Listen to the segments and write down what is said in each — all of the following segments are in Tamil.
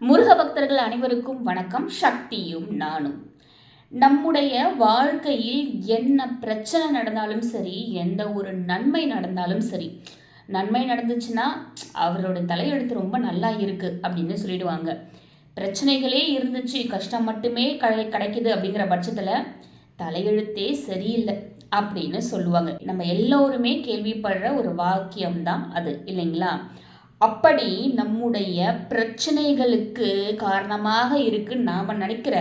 முருக பக்தர்கள் அனைவருக்கும் வணக்கம். சக்தியும் நானும். நம்முடைய வாழ்க்கையில் என்ன பிரச்சனை நடந்தாலும் சரி, எந்த ஒரு நன்மை நடந்தாலும் சரி, நன்மை நடந்துச்சுன்னா அவரோட தலையெழுத்து ரொம்ப நல்லா இருக்கு அப்படின்னு சொல்லிடுவாங்க. பிரச்சனைகளே இருந்துச்சு, கஷ்டம் மட்டுமே கிடைக்குது அப்படிங்கிற பட்சத்தில் தலையெழுத்தே சரியில்லை அப்படின்னு சொல்லுவாங்க. நம்ம எல்லோருமே கேள்விப்படுற ஒரு வாக்கியம்தான் அது, இல்லைங்களா? அப்படி நம்முடைய பிரச்சனைகளுக்கு காரணமாக இருக்குன்னு நாம் நினைக்கிற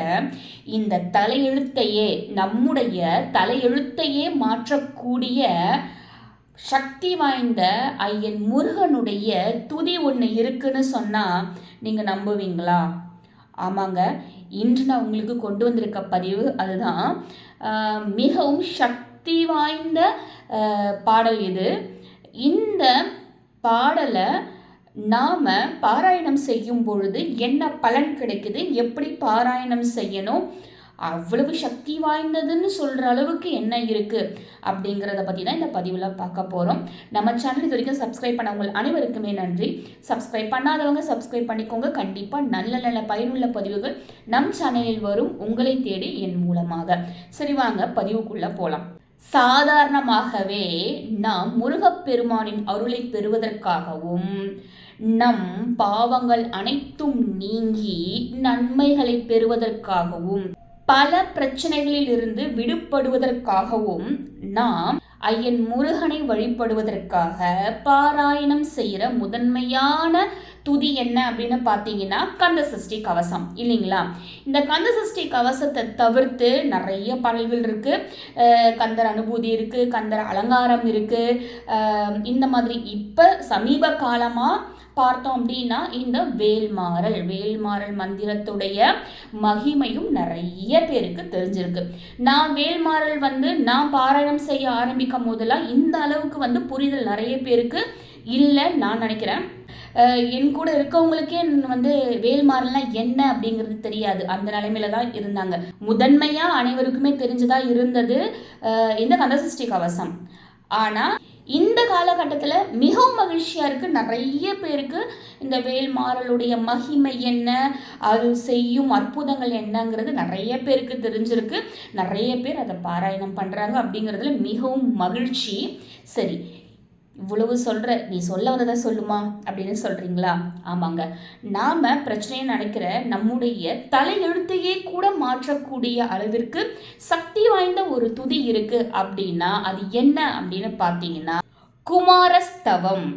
இந்த தலையெழுத்தையே, நம்முடைய தலையெழுத்தையே மாற்றக்கூடிய சக்தி வாய்ந்த ஐயன் முருகனுடைய துதி ஒன்று இருக்குன்னு சொன்னால் நீங்கள் நம்புவீங்களா? ஆமாங்க, இன்று நான் உங்களுக்கு கொண்டு வந்திருக்க பதிவு அதுதான். மிகவும் சக்தி வாய்ந்த பாடல் இது. இந்த பாடலை நாம் பாராயணம் செய்யும் பொழுது என்ன பலன் கிடைக்குது, எப்படி பாராயணம் செய்யணும், அவ்வளவு சக்தி வாய்ந்ததுன்னு சொல்கிற அளவுக்கு என்ன இருக்குது அப்படிங்கிறத பற்றி தான் இந்த பதிவில் பார்க்க போகிறோம். நம்ம சேனல் இது வரைக்கும் சப்ஸ்கிரைப் பண்ணவங்க அனைவருக்குமே நன்றி. சப்ஸ்கிரைப் பண்ணாதவங்க சப்ஸ்கிரைப் பண்ணிக்கோங்க. கண்டிப்பாக நல்ல நல்ல பயனுள்ள பதிவுகள் நம் சேனலில் வரும், உங்களை தேடி என் மூலமாக. சரி, வாங்க பதிவுக்குள்ளே போகலாம். சாதாரணமாகவே நாம் முருகப்பெருமானின் அருளை பெறுவதற்காகவும் நம் பாவங்கள் அனைத்தும் நீங்கி நன்மைகளை பெறுவதற்காகவும் பல பிரச்சனைகளில் இருந்து விடுபடுவதற்காகவும் நாம் ஐயன் முருகனை வழிபடுவதற்காக பாராயணம் செய்கிற முதன்மையான துதி என்ன அப்படின்னு பார்த்தீங்கன்னா கந்த சஷ்டி கவசம், இல்லைங்களா? இந்த கந்த சஷ்டி கவசத்தை தவிர்த்து நிறைய பாடல்கள் இருக்குது. கந்தர் அனுபூதி இருக்குது, கந்தர் அலங்காரம் இருக்குது. இந்த மாதிரி இப்போ சமீப காலமாக பார்த்தோம் அப்படின்னா இந்த வேல்மாறல் மந்திரத்துடைய மகிமையும் நிறைய பேருக்கு தெரிஞ்சிருக்கு. நான் வேல்மாறல் நான் பாராயணம் செய்ய ஆரம்பிக்கும் போதெல்லாம் இந்த அளவுக்கு புரிதல் நிறைய பேருக்கு இல்லை நான் நினைக்கிறேன். என் கூட இருக்கவங்களுக்கே வேல்மாறல்னா என்ன அப்படிங்கிறது தெரியாது, அந்த நிலைமையில தான் இருந்தாங்க. முதன்மையாக அனைவருக்குமே தெரிஞ்சதா இருந்தது இந்த கந்தசஷ்டி கவசம். ஆனால் இந்த காலகட்டத்தில் மிகவும் மகிழ்ச்சியாக இருக்குது. நிறைய பேருக்கு இந்த வேல்மாறலுடைய மகிமை என்ன, அது செய்யும் அற்புதங்கள் என்னங்கிறது நிறைய பேருக்கு தெரிஞ்சிருக்கு. நிறைய பேர் அதை பாராயணம் பண்ணுறாங்க அப்படிங்கிறதுல மிகவும் மகிழ்ச்சி. சரி, இவ்வளவு சொல்கிற, நீ சொல்ல வந்ததை சொல்லுமா அப்படின்னு சொல்கிறீங்களா? ஆமாங்க, நாம் பிரச்சனையை நினைக்கிற நம்முடைய தலையெழுத்தையே கூட மாற்றக்கூடிய அளவிற்கு சக்தி வாய்ந்த ஒரு துதி இருக்குது. அப்படின்னா அது என்ன அப்படின்னு பார்த்தீங்கன்னா குமாரஸ்தவம்.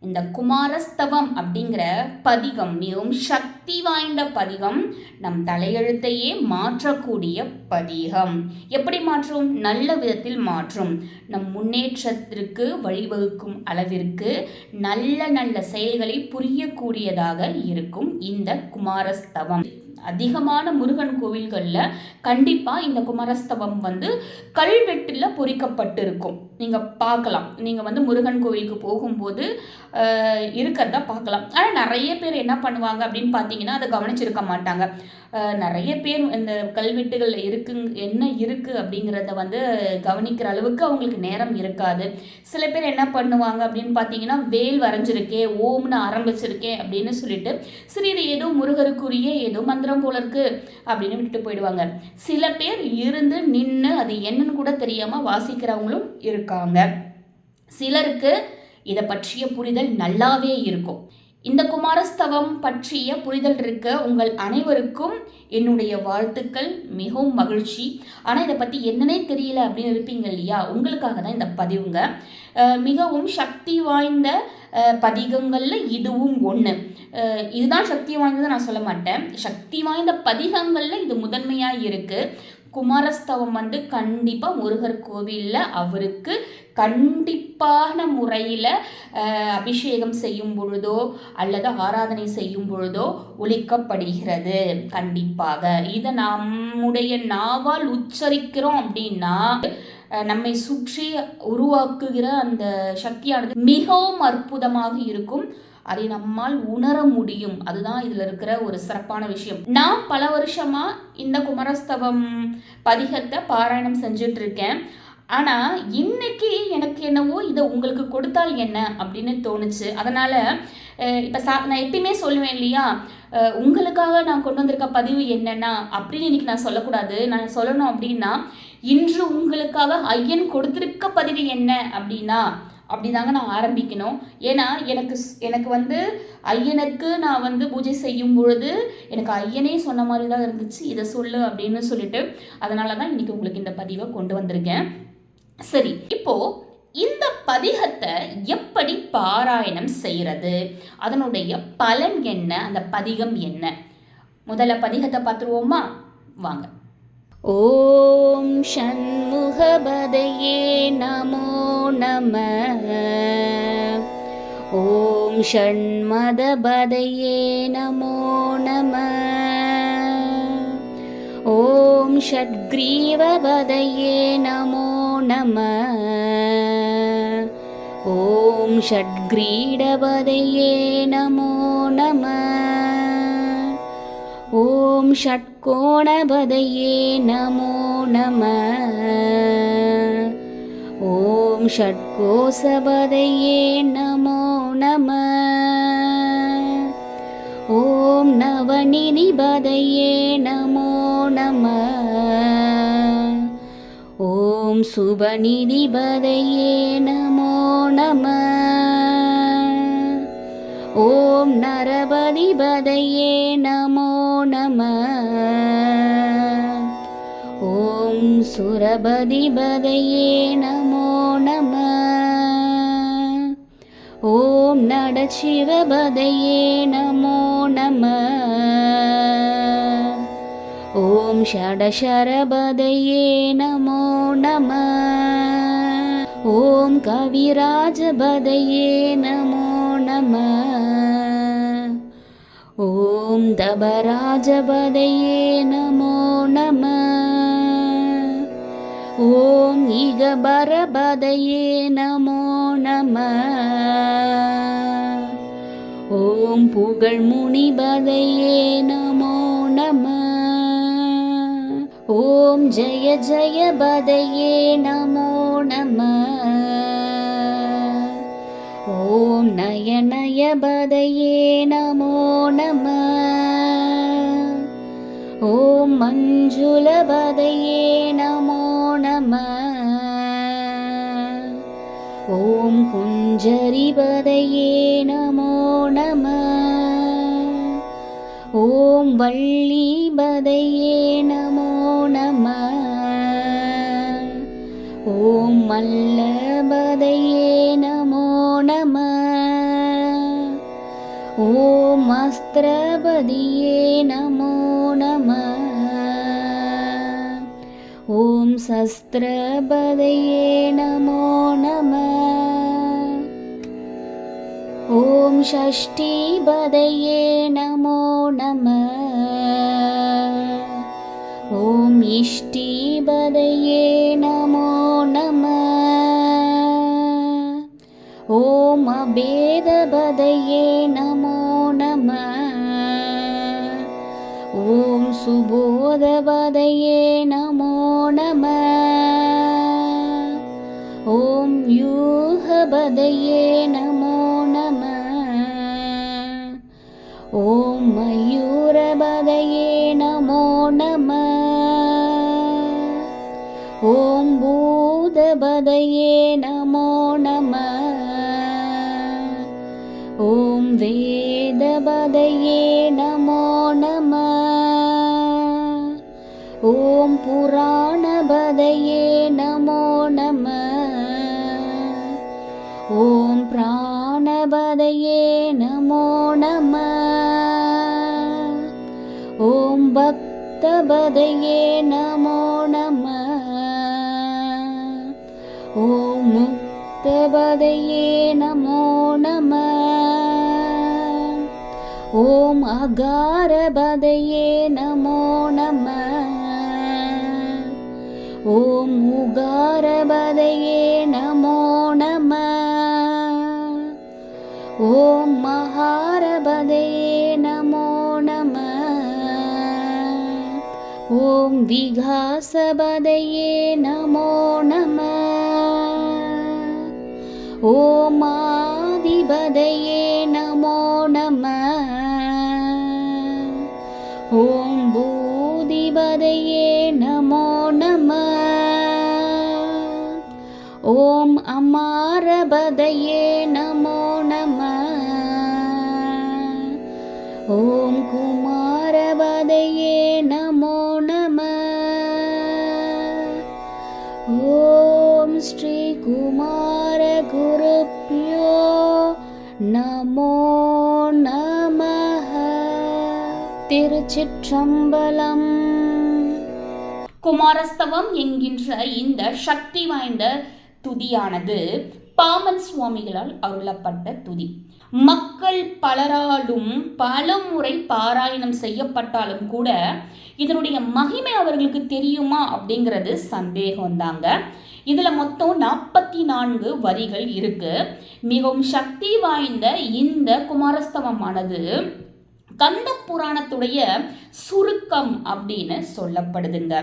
இந்த குமாரஸ்தவம் அப்படிங்கிற பதிகம் மிகவும் சக்தி வாய்ந்த பதிகம். நம் தலையெழுத்தையே மாற்றக்கூடிய பதிகம். எப்படி மாற்றும்? நல்ல விதத்தில் மாற்றும். நம் முன்னேற்றத்திற்கு வழிவகுக்கும் அளவிற்கு நல்ல நல்ல செயல்களை புரியக்கூடியதாக இருக்கும் இந்த குமாரஸ்தவம். அதிகமான முருகன் கோவில்களில் கண்டிப்பாக இந்த குமாரஸ்தவம் கல்வெட்டில் பொறிக்கப்பட்டு இருக்கும். நீங்கள் பார்க்கலாம், நீங்கள் முருகன் கோவிலுக்கு போகும்போது இருக்கிறத பார்க்கலாம். ஆனால் நிறைய பேர் என்ன பண்ணுவாங்க அப்படின்னு பார்த்தீங்கன்னா அதை கவனிச்சிருக்க மாட்டாங்க. நிறைய பேர் இந்த கல்வெட்டுகளில் என்ன இருக்குது அப்படிங்கிறத கவனிக்கிற அளவுக்கு அவங்களுக்கு நேரம் இருக்காது. சில பேர் என்ன பண்ணுவாங்க அப்படின்னு பார்த்தீங்கன்னா வேல் வரைஞ்சிருக்கே, ஓம்னு ஆரம்பிச்சிருக்கேன் அப்படின்னு சொல்லிட்டு சரி இது ஏதோ முருகருக்குரிய ஏதோ மந்திரம் போல இருக்கு அப்படின்னு விட்டுட்டு போயிடுவாங்க. சில பேர் இருந்து நின்று அது என்னன்னு கூட தெரியாமல் வாசிக்கிறவங்களும் இருக்காங்க. சிலருக்கு இதை பற்றிய புரிதல் நல்லாவே இருக்கும். இந்த குமாரஸ்தவம் பற்றிய புரிதல் இருக்க உங்கள் அனைவருக்கும் என்னுடைய வாழ்த்துக்கள், மிகவும் மகிழ்ச்சி. ஆனால் இதை பற்றி என்னன்னே தெரியல அப்படின்னு இருப்பீங்க இல்லையா? உங்களுக்காக தான் இந்த பதிவுங்க. மிகவும் சக்தி வாய்ந்த பதிகங்களில் இதுவும் ஒன்று. இதுதான் சக்தி வாய்ந்தது நான் சொல்ல மாட்டேன். சக்தி வாய்ந்த பதிகங்களில் இது முதன்மையாக இருக்குது. குமாரஸ்தவம் கண்டிப்பாக முருகர் கோவிலில் அவருக்கு கண்டிப்பான முறையில் அபிஷேகம் செய்யும் பொழுதோ அல்லது ஆராதனை செய்யும் பொழுதோ ஒலிக்கப்படுகிறது. கண்டிப்பாக இதை நம்முடைய நாவால் உச்சரிக்கிறோம் அப்படின்னா நம்மை சுற்றி உருவாக்குகிற அந்த சக்தியானது மிகவும் அற்புதமாக இருக்கும். அதை நம்மால் உணர முடியும். அதுதான் இதில் இருக்கிற ஒரு சிறப்பான விஷயம். நான் பல வருஷமாக இந்த குமாரஸ்தவம் பதிகத்தை பாராயணம் செஞ்சுட்டு இருக்கேன். ஆனால் இன்னைக்கு எனக்கு என்னவோ இதை உங்களுக்கு கொடுத்தால் என்ன அப்படின்னு தோணுச்சு. அதனால் இப்போ நான் எப்பயுமே சொல்லுவேன் இல்லையா, உங்களுக்காக நான் கொண்டு வந்திருக்க பதிவு என்னென்னா அப்படின்னு இன்னைக்கு நான் சொல்லக்கூடாது. நான் சொல்லணும் அப்படின்னா, இன்று உங்களுக்காக ஐயன் கொடுத்திருக்க பதிவு என்ன அப்படின்னா அப்படிதாங்க நான் ஆரம்பிக்கணும். ஏன்னா எனக்கு ஐயனுக்கு நான் பூஜை செய்யும் பொழுது எனக்கு ஐயனே சொன்ன மாதிரி தான் இருந்துச்சு, இதை சொல்லு அப்படின்னு சொல்லிட்டு. அதனால தான் இன்னைக்கு உங்களுக்கு இந்த பதிவை கொண்டு வந்திருக்கேன். சரி, இப்போ இந்த பதிகத்தை எப்படி பாராயணம் செய்கிறது, அதனுடைய பலன் என்ன, அந்த பதிகம் என்ன? முதல்ல பதிகத்தை பார்த்துருவோமா? வாங்க. ஓம் ஷண்முகபதையே நமோ நம. ஓம் ஷண்மதபதையே நமோ நம. ஓம் ஷட்க்ரீவபதையே நமோ நம. ஓம் ஷட்க்ரீடபதையே நமோ நம. ஓம் ஷட்கோணபதையே நமோ நம. ஓம் ஷட்கோசபதையே நமோ நம. ஓம் நவநிதிபதையே நமோ நம. ஓம் சுபநிதிபதையே நமோ நம. ஓம் நரபதிபதையே நமோ நம. ஓம் சுரபதிபதையே நமோ நம. ஓம் நடசிவபதையே நமோ நம. ஓம் ஷடசரபதையே நமோ நம. ஓம் கவிராஜபதையே நமோ நம. ஓம் தபராஜபதையே நமோ நம. ஓம் இகபரபதையே நமோ நம. ஓம் புகழ்முனிபதையே நமோ நம. ஓம் ஜய ஜயபதையே நமோ நம. ஓம் நயநயபதையே நமோ நம. ஓம் மஞ்சுளபதையே நமோ நம. ஓம் குஞ்சரிபதையே நமோ நம. ஓம் வள்ளிபதையே நமோ நம. ஓம் மல்லபதையே நமோ நம. ஓம் அஸ்திரபதியே நமோ நம. ஓம் சஸ்திரபதையே நமோ நம. ஓம் ஷஷ்டிபதையே நமோ நம. ஓம் இஷ்டிபதையே நமோ நம. ஓம் அபேதபதையே நமோ நம. ஓம் சுபோதபதையே நமோ நம. ஓம் யூஹபதையே நமோ நம. ஓம் மயூரபதையே நமோ நம. ஓம் பூதபதையே நமோ நம. ஓம் வேதபதையே நமோ நம. ஓம் புராணபதையே நமோ நம. ஓம் பிராணபதையே நமோ நம. ஓம் பக்தபதையே நமோ நம. ஓம் முக்தபதையே நமோ நம. ஓம் அகாரபதையே நமோ நம. ஓம் உகாரபதையே நமோ நம. ஓம் மகாரபதையே நமோ நம. ஓம் விகாசபதையே நமோ நம. ஓம் ஆதிபதையே நமோ நம. ஓம் பூதிபதையே நமோ நம. ஓம் அமாரபதையே நமோ நம. ஓம் குமாரபதையே நமோ நம. ஓம் ஸ்ரீ குமார குருப்யோ நமோ நமஹ. திருச்சிற்றம்பலம். குமாரஸ்தவம் என்கின்ற இந்த சக்தி வாய்ந்த துதியானது பாமன் சுவாமிகளால் அருளப்பட்ட துதி. மக்கள் பலராலும் பலமுறை பாராயணம் செய்யப்பட்டாலும் கூட இதனுடைய மகிமை அவர்களுக்கு தெரியுமா அப்படிங்கிறது சந்தேகம்தாங்க. இதுல மொத்தம் 44 வரிகள் இருக்கு. மிகவும் சக்தி வாய்ந்த இந்த குமாரஸ்தவமானது கந்த புராணத்துடைய சுருக்கம் அப்படின்னு சொல்லப்படுதுங்க.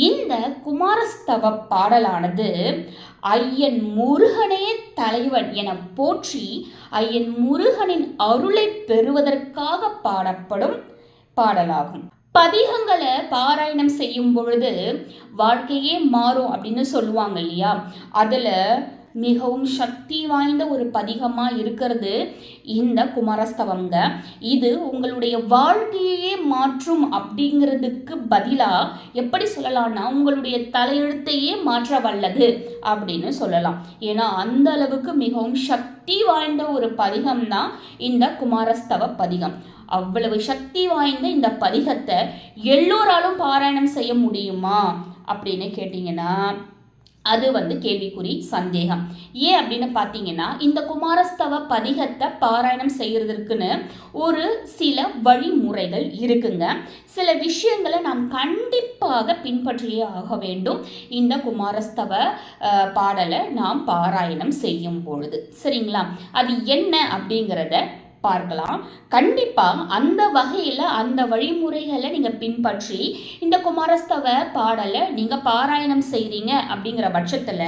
இந்த குமாரஸ்தவ பாடலானது ஐயன் முருகனே தலைவன் என போற்றி ஐயன் முருகனின் அருளை பெறுவதற்காக பாடப்படும் பாடலாகும். பதிகங்களை பாராயணம் செய்யும் பொழுது வாழ்க்கையே மாறும் அப்படின்னு சொல்லுவாங்க இல்லையா? அதுல மிகவும் சக்தி வாய்ந்த ஒரு பதிகமாக இருக்கிறது இந்த குமாரஸ்தவங்க. இது உங்களுடைய வாழ்க்கையே மாற்றும் அப்படிங்கிறதுக்கு பதிலாக எப்படி சொல்லலாம்னா உங்களுடைய தலையெழுத்தையே மாற்ற வல்லது அப்படின்னு சொல்லலாம். ஏன்னா அந்த அளவுக்கு மிகவும் சக்தி வாய்ந்த ஒரு பதிகம் தான் இந்த குமாரஸ்தவ பதிகம். அவ்வளவு சக்தி வாய்ந்த இந்த பதிகத்தை எல்லோராலும் பாராயணம் செய்ய முடியுமா அப்படின்னு கேட்டிங்கன்னா அது கேள்விக்குறி, சந்தேகம். ஏன் அப்படின்னு பார்த்தீங்கன்னா இந்த குமாரஸ்தவ பதிகத்தை பாராயணம் செய்யறதுக்குன்னு ஒரு சில வழிமுறைகள் இருக்குங்க. சில விஷயங்களை நாம் கண்டிப்பாக பின்பற்றியே ஆக வேண்டும் இந்த குமாரஸ்தவ பாடலை நாம் பாராயணம் செய்யும் பொழுது. சரிங்களா? அது என்ன அப்படிங்கிறத பார்க்கலாம். கண்டிப்பாக அந்த வகையில் அந்த வழிமுறைகளை நீங்கள் பின்பற்றி இந்த குமாரஸ்தவ பாடலை நீங்கள் பாராயணம் செய்கிறீங்க அப்படிங்கிற பட்சத்தில்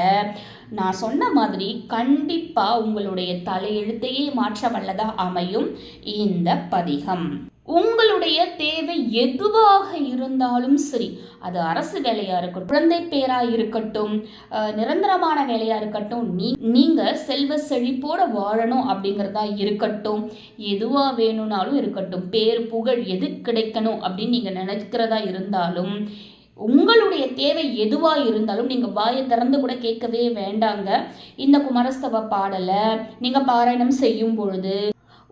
நான் சொன்ன மாதிரி கண்டிப்பாக உங்களுடைய தலையெழுத்தையே மாற்ற வல்லதா அமையும் இந்த பதிகம். உங்களுடைய தேவை எதுவாக இருந்தாலும் சரி, அது அரசு வேலையாக இருக்கட்டும், குழந்தை பேராக இருக்கட்டும், நிரந்தரமான வேலையாக இருக்கட்டும், நீங்கள் செல்வ செழிப்போட வாழணும் அப்படிங்கிறதா இருக்கட்டும், எதுவாக வேணும்னாலும் இருக்கட்டும், பேர் புகழ் எது கிடைக்கணும் அப்படின்னு நீங்கள் நினைக்கிறதா இருந்தாலும், உங்களுடைய தேவை எதுவாக இருந்தாலும் நீங்கள் வாயை திறந்து கூட கேட்கவே வேண்டாங்க. இந்த குமாரஸ்தவ பாடலை நீங்கள் பாராயணம் செய்யும் பொழுது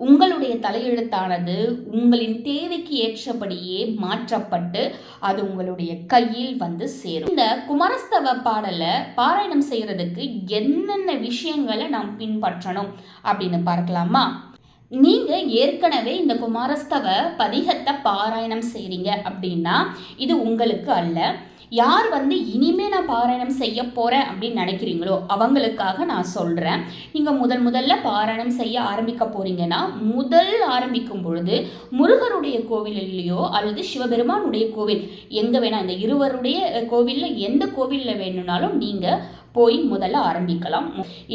உங்களுடைய தலையெழுத்தானது உங்களின் தேவைக்கு ஏற்றபடியே மாற்றப்பட்டு அது உங்களுடைய கையில் சேரும். இந்த குமாரஸ்தவ பாடலை பாராயணம் செய்யறதுக்கு என்னென்ன விஷயங்களை நாம் பின்பற்றணும் அப்படின்னு பார்க்கலாமா? நீங்க ஏற்கனவே இந்த குமாரஸ்தவ பதிகத்தை பாராயணம் செய்றீங்க அப்படின்னா இது உங்களுக்கு அல்ல. யார் இனிமே நான் பாராயணம் செய்ய போகிறேன் அப்படின்னு நினைக்கிறீங்களோ அவங்களுக்காக நான் சொல்கிறேன். நீங்கள் முதல்ல பாராயணம் செய்ய ஆரம்பிக்க போகிறீங்கன்னா ஆரம்பிக்கும் பொழுது முருகருடைய கோவிலையோ அல்லது சிவபெருமானுடைய கோவில் எங்கே வேணால் இந்த இருவருடைய கோவிலில் எந்த கோவிலில் வேணும்னாலும் நீங்கள் போய் முதல்ல ஆரம்பிக்கலாம்.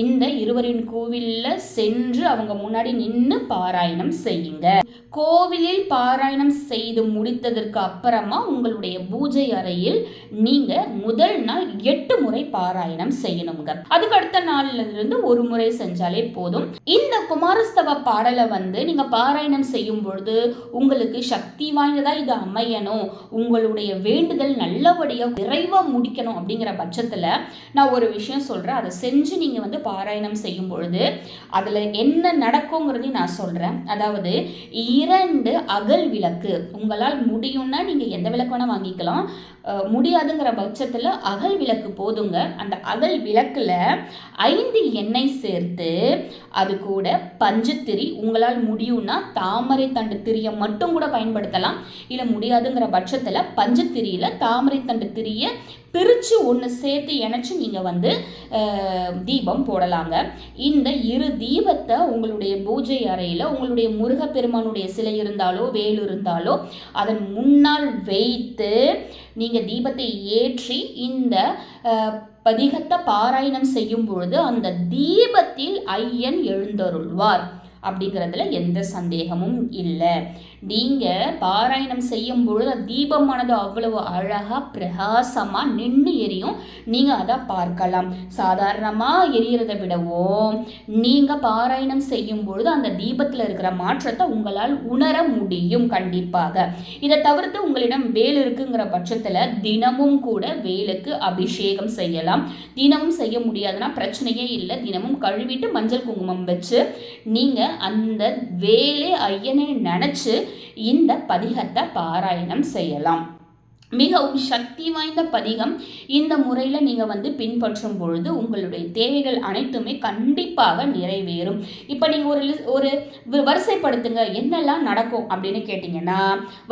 இந்த இருவரின் கோவிலில் சென்று அவங்க முன்னாடி நின்று பாராயணம் செய்யுங்க. கோவிலில் பாராயணம் செய்து முடித்ததற்கு அப்புறமா உங்களுடைய பூஜை அறையில் நீங்க முதல் நாள் 8 முறை பாராயணம் செய்யணுங்க. அதுக்கு அடுத்த நாள்ல இருந்து ஒரு முறை செஞ்சாலே போதும். இந்த குமாரஸ்தவ பாடலை நீங்க பாராயணம் செய்யும் பொழுது உங்களுக்கு சக்தி வாய்ந்ததா இது அமையணும், உங்களுடைய வேண்டுதல் நல்லபடியா விரைவா முடிக்கணும் அப்படிங்கிற பட்சத்துல நான் ஒரு விஷயம் சொல்றேன். அதை செஞ்சு நீங்க பாராயணம் செய்யும் பொழுது அதுல என்ன நடக்குங்கிறதையும் நான் சொல்றேன். அதாவது 2 அகல் விளக்கு உங்களால் முடியும்னா நீங்க எந்த விளக்கு வேணா வாங்கிக்கலாம். முடியாதுங்கிற பட்சத்தில் அகல் விளக்கு போதுங்க. அந்த அகல் விளக்குல 5 எண்ணெய் சேர்த்து அது கூட பஞ்சுத்திரி, உங்களால் முடியும்னா தாமரை தண்டு திரியை மட்டும் கூட பயன்படுத்தலாம். இல்லை முடியாதுங்கிற பட்சத்தில் பஞ்சுத்திரியில தாமரை தண்டு திரியை பிரித்து ஒன்று சேர்த்து இணைச்சி நீங்கள் தீபம் போடலாங்க. இந்த 2 தீபத்தை உங்களுடைய பூஜை அறையில் உங்களுடைய முருகப்பெருமானுடைய சிலை இருந்தாலோ வேல் இருந்தாலோ அதன் முன்னால் வைத்து நீங்கள் தீபத்தை ஏற்றி இந்த பதிகத்தை பாராயணம் செய்யும் பொழுது அந்த தீபத்தில் ஐயன் எழுந்தருள்வார் அப்படிங்கிறதுல எந்த சந்தேகமும் இல்லை. நீங்கள் பாராயணம் செய்யும் பொழுது தீபமானது அவ்வளவு அழகாக பிரகாசமாக நின்று எரியும். நீங்கள் அதை பார்க்கலாம். சாதாரணமாக எரியறதை விடவும் நீங்கள் பாராயணம் செய்யும் பொழுது அந்த தீபத்தில் இருக்கிற மாற்றத்தை உங்களால் உணர முடியும் கண்டிப்பாக. இதை தவிர்த்து உங்களிடம் வேல் இருக்குங்கிற பட்சத்தில் தினமும் கூட வேலுக்கு அபிஷேகம் செய்யலாம். தினமும் செய்ய முடியாதுன்னா பிரச்சனையே இல்லை. தினமும் கழுவிட்டு மஞ்சள் குங்குமம் வச்சு நீங்கள் அந்த வேலே ஐயனை நினைச்சு இந்த பதிகத்தை பாராயணம் செய்யலாம். மிகவும் சக்தி வாய்ந்த பதிகம். இந்த முறையில் நீங்கள் பின்பற்றும் பொழுது உங்களுடைய தேவைகள் அனைத்துமே கண்டிப்பாக நிறைவேறும். இப்போ நீங்கள் ஒரு வரிசைப்படுத்துங்க, என்னெல்லாம் நடக்கும் அப்படின்னு கேட்டிங்கன்னா,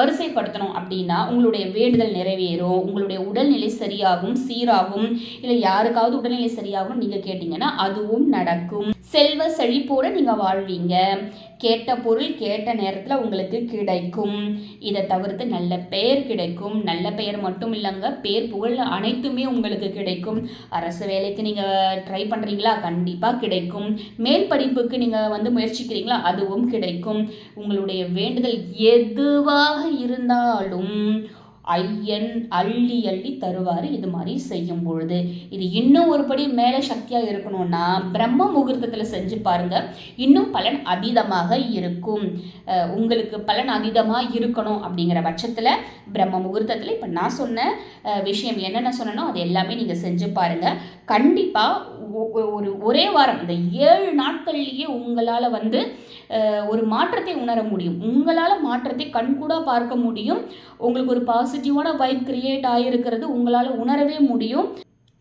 வரிசைப்படுத்தணும் அப்படின்னா உங்களுடைய வேண்டுதல் நிறைவேறும், உங்களுடைய உடல்நிலை சரியாகும், சீராகும். இல்லை யாருக்காவது உடல்நிலை சரியாகும் நீங்கள் கேட்டிங்கன்னா அதுவும் நடக்கும். செல்வ செழிப்போடு நீங்கள் வாழ்வீங்க. கேட்ட பொருள் கேட்ட நேரத்தில் உங்களுக்கு கிடைக்கும். இதை தவிர்த்து நல்ல பெயர் கிடைக்கும். நல்ல பெயர் மட்டும் இல்லைங்க, பேர் புகழ் அனைத்துமே உங்களுக்கு கிடைக்கும். அரசு வேலைக்கு நீங்கள் ட்ரை பண்ணுறீங்களா, கண்டிப்பாக கிடைக்கும். மேல் படிப்புக்கு நீங்கள் முயற்சிக்கிறீங்களா, அதுவும் கிடைக்கும். உங்களுடைய வேண்டுதல் எதுவாக இருந்தாலும் ஐயன் அள்ளி அள்ளி தருவார் இது மாதிரி செய்யும் பொழுது. இது இன்னும் ஒரு படி மேலே சக்தியாக இருக்கணும்னா பிரம்ம முகூர்த்தத்தில் செஞ்சு பாருங்கள், இன்னும் பலன் அதீதமாக இருக்கும். உங்களுக்கு பலன் அதீதமாக இருக்கணும் அப்படிங்கிற பட்சத்தில் பிரம்ம முகூர்த்தத்தில் இப்போ நான் சொன்ன விஷயம் என்னென்ன சொன்னனோ அது எல்லாமே நீங்கள் செஞ்சு பாருங்கள். கண்டிப்பாக ஒரே வாரம் இந்த 7 நாட்கள்லேயே உங்களால் ஒரு மாற்றத்தை உணர முடியும். உங்களால் மாற்றத்தை கண்கூடாக பார்க்க முடியும். உங்களுக்கு ஒரு பாசிட்டிவான வைப் கிரியேட் ஆகிருக்கிறது உங்களால் உணரவே முடியும்.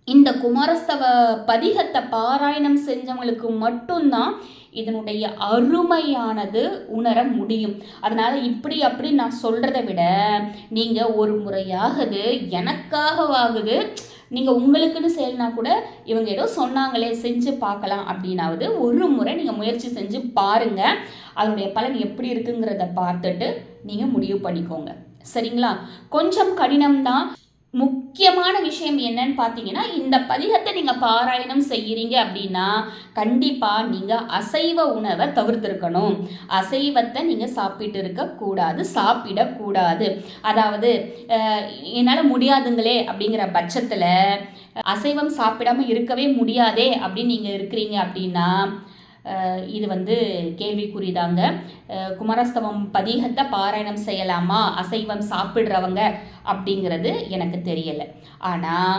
இந்த குமாரஸ்தவ பதிகத்தை பாராயணம் செஞ்சவங்களுக்கு மட்டும்தான் இதனுடைய அருமையானது உணர முடியும். அதனால் இப்படி அப்படி நான் சொல்கிறத விட நீங்கள் ஒரு முறையாகுது எனக்காகவாகுது நீங்கள் உங்களுக்குன்னு செய்யலைனா கூட இவங்க ஏதோ சொன்னாங்களே செஞ்சு பார்க்கலாம் அப்படின்னாவது ஒரு முறை நீங்கள் முயற்சி செஞ்சு பாருங்கள். அதனுடைய பலன் எப்படி இருக்குங்கிறத பார்த்துட்டு நீங்கள் முடிவு பண்ணிக்கோங்க. சரிங்களா? கொஞ்சம் கடினம்தான். முக்கியமான விஷயம் என்னன்னு பார்த்தீங்கன்னா, இந்த பதிகத்தை நீங்கள் பாராயணம் செய்கிறீங்க அப்படின்னா கண்டிப்பாக நீங்கள் அசைவ உணவை தவிர்த்திருக்கணும். அசைவத்தை நீங்கள் சாப்பிடக்கூடாது. அதாவது என்னால் முடியாதுங்களே அப்படிங்கிற பட்சத்தில் அசைவம் சாப்பிடாமல் இருக்கவே முடியாதே அப்படின்னு நீங்கள் இருக்கிறீங்க அப்படின்னா இது கேள்விக்குறிதாங்க. குமாரஸ்தவம் பதிகத்தை பாராயணம் செய்யலாமா அசைவம் சாப்பிட்றவங்க அப்படிங்கிறது எனக்கு தெரியலை. ஆனால்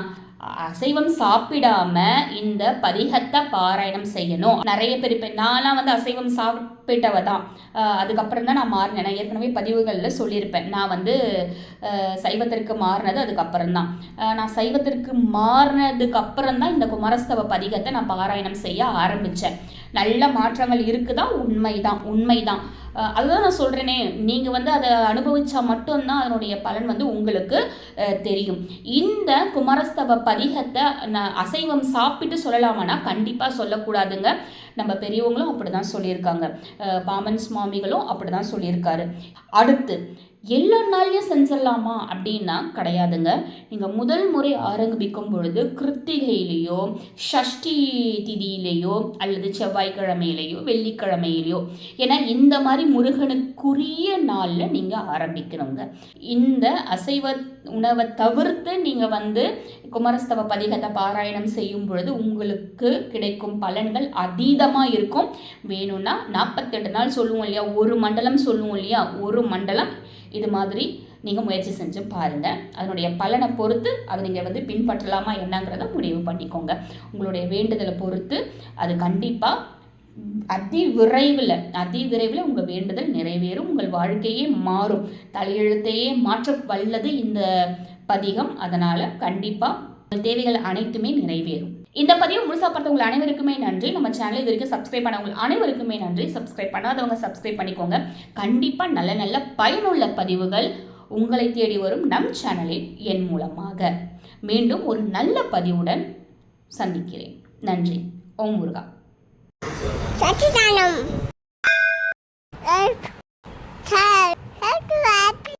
அசைவம் சாப்பிடாம இந்த பதிகத்தை பாராயணம் செய்யணும். நிறைய பேர் இப்போ நான்லாம் அசைவம் சாப்பிட்டவ தான். அதுக்கப்புறம் தான் நான் மாறினேன். நான் ஏற்கனவே பதிவுகளில் சொல்லியிருப்பேன். நான் சைவத்திற்கு மாறினது அதுக்கப்புறம் தான். நான் சைவத்திற்கு மாறினதுக்கு அப்புறம் தான் இந்த குமாரஸ்தவ பதிகத்தை நான் பாராயணம் செய்ய ஆரம்பித்தேன். நல்ல மாற்றங்கள் இருக்குதான், உண்மைதான். அதுதான் நான் சொல்கிறேனே, நீங்கள் அதை அனுபவித்தா மட்டும்தான் அதனுடைய பலன் உங்களுக்கு தெரியும். இந்த குமாரஸ்தவ பதிகத்தை அசைவம் சாப்பிட்டு சொல்லலாமான்னா கண்டிப்பாக சொல்லக்கூடாதுங்க. நம்ம பெரியவங்களும் அப்படி தான் சொல்லியிருக்காங்க. பாமன் சுவாமிகளும் அப்படி தான் சொல்லியிருக்காரு. அடுத்து எல்லா நாளையும் செஞ்சிடலாமா அப்படின்னா கிடையாதுங்க. நீங்கள் முதல் முறை ஆரம்பிக்கும் பொழுது கிருத்திகையிலேயோ சஷ்டி திதியிலேயோ அல்லது செவ்வாய்க்கிழமையிலேயோ வெள்ளிக்கிழமையிலையோ, ஏன்னா இந்த மாதிரி முருகனுக்குரிய நாளில் நீங்கள் ஆரம்பிக்கணுங்க. இந்த அசைவ உணவை தவிர்த்து நீங்கள் குமாரஸ்தவ பதிகத்தை பாராயணம் செய்யும் பொழுது உங்களுக்கு கிடைக்கும் பலன்கள் அதீதமாக இருக்கும். வேணும்னா 48 நாள் சொல்லுவோம் இல்லையா, ஒரு மண்டலம் சொல்லுவோம் இல்லையா, ஒரு மண்டலம் இது மாதிரி நீங்கள் முயற்சி செஞ்சு பாருங்கள். அதனுடைய பலனை பொறுத்து அதை நீங்கள் பின்பற்றலாமா என்னங்கிறத முடிவு பண்ணிக்கோங்க. உங்களுடைய வேண்டுதலை பொறுத்து அது கண்டிப்பாக அதி விரைவில் உங்கள் வேண்டுதல் நிறைவேறும். உங்கள் வாழ்க்கையே மாறும். தலையெழுத்தையே மாற்ற வல்லது இந்த பதிகம். அதனால் கண்டிப்பாக தேவைகள் அனைத்துமே நிறைவேறும். இந்த பதிவு முழுசாக பார்த்தவங்க அனைவருக்குமே நன்றி. நம்ம சேனல் இது வரைக்கும் சப்ஸ்கிரைப் பண்ணவங்க அனைவருக்குமே நன்றி. சப்ஸ்கிரைப் பண்ணாதவங்க சப்ஸ்கிரைப் பண்ணிக்கோங்க. கண்டிப்பாக நல்ல நல்ல பயனுள்ள பதிவுகள் உங்களை தேடி வரும் நம் சேனலில் என் மூலமாக. மீண்டும் ஒரு நல்ல பதிவுடன் சந்திக்கிறேன். நன்றி. ஓம் முருகா.